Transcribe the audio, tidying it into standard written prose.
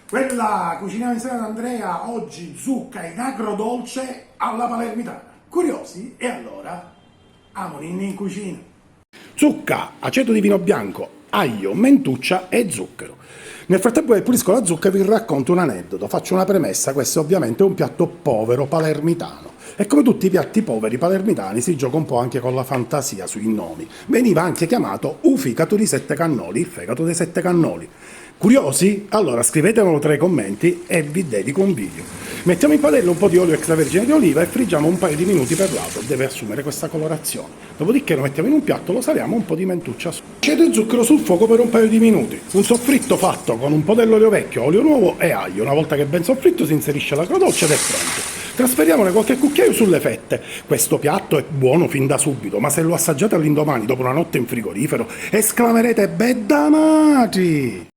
Quella cuciniamo insieme ad Andrea, oggi zucca in agrodolce alla palermitana. Curiosi? E allora? Amo ninni in cucina. Zucca, aceto di vino bianco, aglio, mentuccia e zucchero. Nel frattempo che pulisco la zucca vi racconto un aneddoto, faccio una premessa, questo ovviamente è un piatto povero palermitano. E come tutti i piatti poveri palermitani si gioca un po' anche con la fantasia sui nomi. Veniva anche chiamato uficato di sette cannoli, il fegato dei sette cannoli. Curiosi? Allora scrivetemelo tra i commenti e vi dedico un video. Mettiamo in padella un po' di olio extravergine di oliva e friggiamo un paio di minuti per lato, deve assumere questa colorazione. Dopodiché lo mettiamo in un piatto, lo saliamo un po' di mentuccia su. Aceto e zucchero sul fuoco per un paio di minuti. Un soffritto fatto con un po' dell'olio vecchio, olio nuovo e aglio. Una volta che è ben soffritto si inserisce l'agrodolce ed è pronto. Trasferiamone qualche cucchiaio sulle fette. Questo piatto è buono fin da subito, ma se lo assaggiate all'indomani dopo una notte in frigorifero esclamerete bedamati!